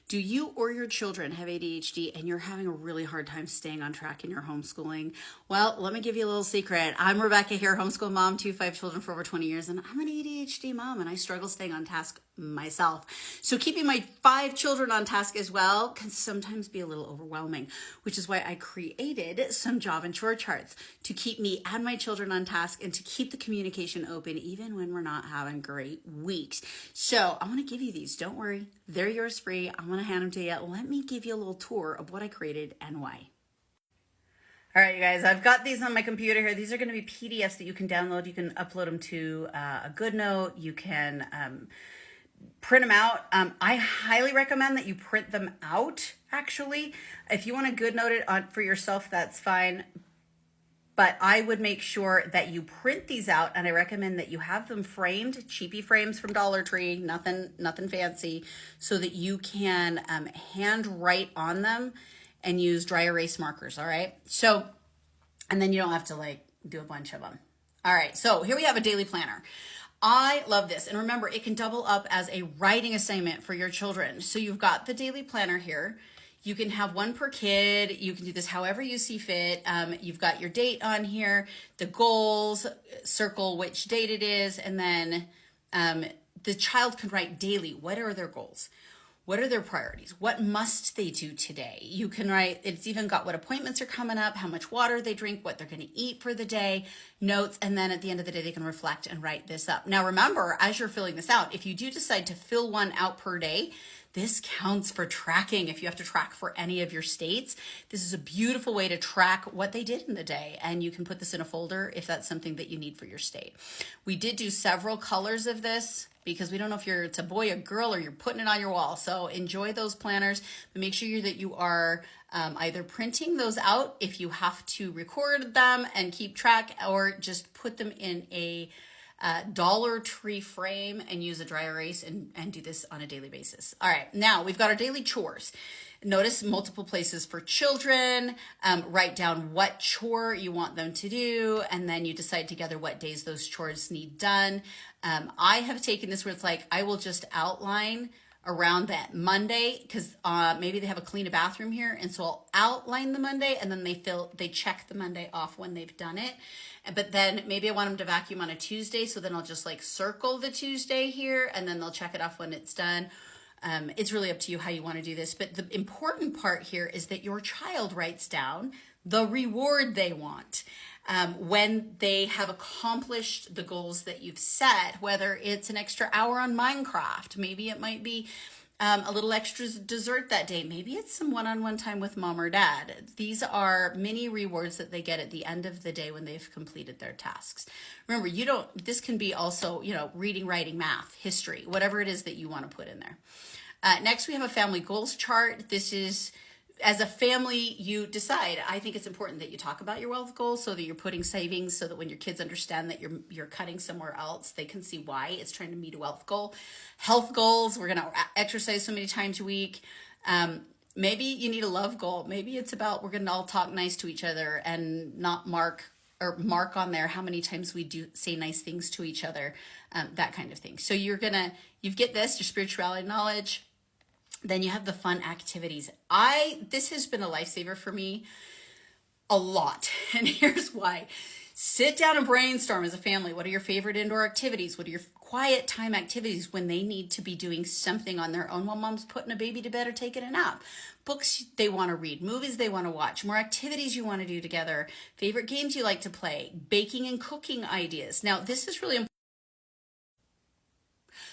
Do you or your children have ADHD and you're having a really hard time staying on track in your homeschooling? Well, let me give you a little secret. I'm Rebecca here, homeschool mom, 5 children for over 20 years, and I'm an ADHD mom, and I struggle staying on task myself. So keeping my 5 children on task as well can sometimes be a little overwhelming, which is why I created some job and chore charts to keep me and my children on task and to keep the communication open even when we're not having great weeks. So I want to give you these. Don't worry, they're yours free. I'm going to hand them to you. Let me give you a little tour of what I created and why. All right, you guys, I've got these on my computer here. These are going to be PDFs that you can download. You can upload them to a GoodNote. You can print them out. I highly recommend that you print them out, actually. If you want to GoodNote it on for yourself, that's fine. But I would make sure that you print these out, and I recommend that you have them framed, cheapy frames from Dollar Tree, nothing fancy, so that you can hand write on them and use dry erase markers, all right? So, and then you don't have to do a bunch of them. All right, so here we have a daily planner. I love this, and remember, it can double up as a writing assignment for your children. So you've got the daily planner here. You can have one per kid. You can do this however you see fit. You've got your date on here, the goals, circle which date it is, and then the child can write daily. What are their goals? What are their priorities? What must they do today? You can write, it's even got what appointments are coming up, how much water they drink, what they're going to eat for the day, notes, and then at the end of the day, they can reflect and write this up. Now, remember, as you're filling this out, if you do decide to fill one out per day, this counts for tracking. If you have to track for any of your states, this is a beautiful way to track what they did in the day. And you can put this in a folder if that's something that you need for your state. We did do several colors of this because we don't know if it's a boy, a girl, or you're putting it on your wall. So enjoy those planners, but make sure that you are either printing those out if you have to record them and keep track, or just put them in a Dollar Tree frame and use a dry erase and do this on a daily basis. All right, now we've got our daily chores. Notice multiple places for children. Write down what chore you want them to do, and then you decide together what days those chores need done. I have taken this where it's like, I will just outline around that Monday, because maybe they have a clean a bathroom here, and so I'll outline the Monday, and then they check the Monday off when they've done it. But then maybe I want them to vacuum on a Tuesday, so then I'll just circle the Tuesday here, and then they'll check it off when it's done. It's really up to you how you want to do this, but the important part here is that your child writes down the reward they want when they have accomplished the goals that you've set, whether it's an extra hour on Minecraft, maybe it might be a little extra dessert that day. Maybe it's some one-on-one time with mom or dad. These are mini rewards that they get at the end of the day when they've completed their tasks. Remember, this can be also, reading, writing, math, history, whatever it is that you want to put in there. Next, we have a family goals chart. This is, as a family, you decide. I think it's important that you talk about your wealth goals so that you're putting savings, so that when your kids understand that you're cutting somewhere else, they can see why it's trying to meet a wealth goal. Health goals, we're going to exercise so many times a week. Maybe you need a love goal. Maybe it's about we're going to all talk nice to each other and not mark on there how many times we do say nice things to each other, that kind of thing. So you get this, your spirituality knowledge. Then you have the fun activities. This has been a lifesaver for me a lot. And here's why. Sit down and brainstorm as a family. What are your favorite indoor activities? What are your quiet time activities when they need to be doing something on their own while mom's putting a baby to bed or taking a nap? Books they want to read, movies they want to watch, more activities you want to do together, favorite games you like to play, baking and cooking ideas. Now, this is really important,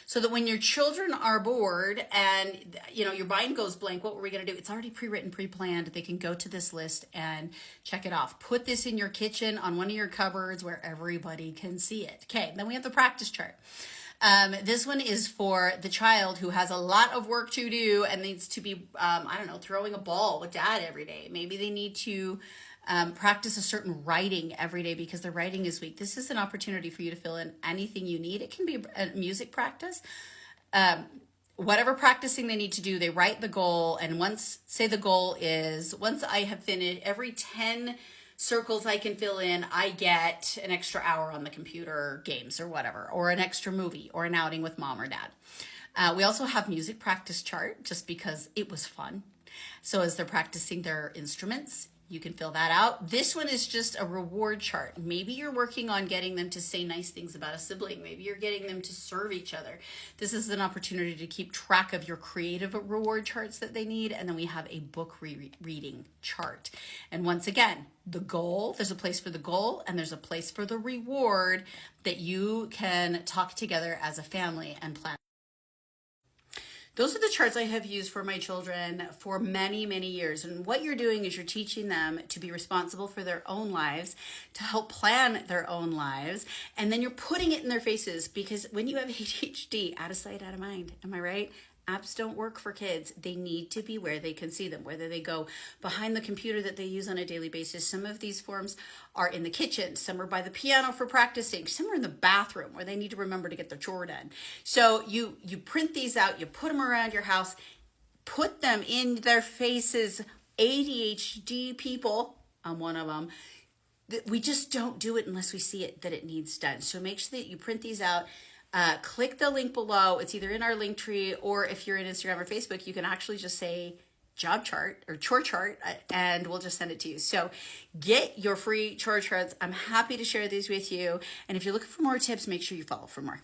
so that when your children are bored and your mind goes blank, what were we going to do? It's already pre-written, pre-planned. They can go to this list and check it off. Put this in your kitchen on one of your cupboards where everybody can see it. Okay, then we have the practice chart. This one is for the child who has a lot of work to do and needs to be, throwing a ball with dad every day. Maybe they need to practice a certain writing every day because their writing is weak. This is an opportunity for you to fill in anything you need. It can be a music practice. Whatever practicing they need to do, they write the goal. And once I have finished every 10 circles I can fill in, I get an extra hour on the computer games or whatever, or an extra movie or an outing with mom or dad. We also have music practice chart just because it was fun. So as they're practicing their instruments, you can fill that out. This one is just a reward chart. Maybe you're working on getting them to say nice things about a sibling. Maybe you're getting them to serve each other. This is an opportunity to keep track of your creative reward charts that they need. And then we have a book reading chart. And once again, the goal, there's a place for the goal and there's a place for the reward that you can talk together as a family and plan. Those are the charts I have used for my children for many, many years. And what you're doing is you're teaching them to be responsible for their own lives, to help plan their own lives. And then you're putting it in their faces, because when you have ADHD, out of sight, out of mind. Am I right? Apps don't work for kids. They need to be where they can see them, whether they go behind the computer that they use on a daily basis. Some of these forms are in the kitchen. Some are by the piano for practicing. Some are in the bathroom where they need to remember to get their chore done. So you print these out, you put them around your house, put them in their faces. ADHD people, I'm one of them, we just don't do it unless we see it that it needs done. So make sure that you print these out. Click the link below. It's either in our link tree, or if you're in Instagram or Facebook, you can actually just say job chart or chore chart and we'll just send it to you. So get your free chore charts. I'm happy to share these with you. And if you're looking for more tips, make sure you follow for more.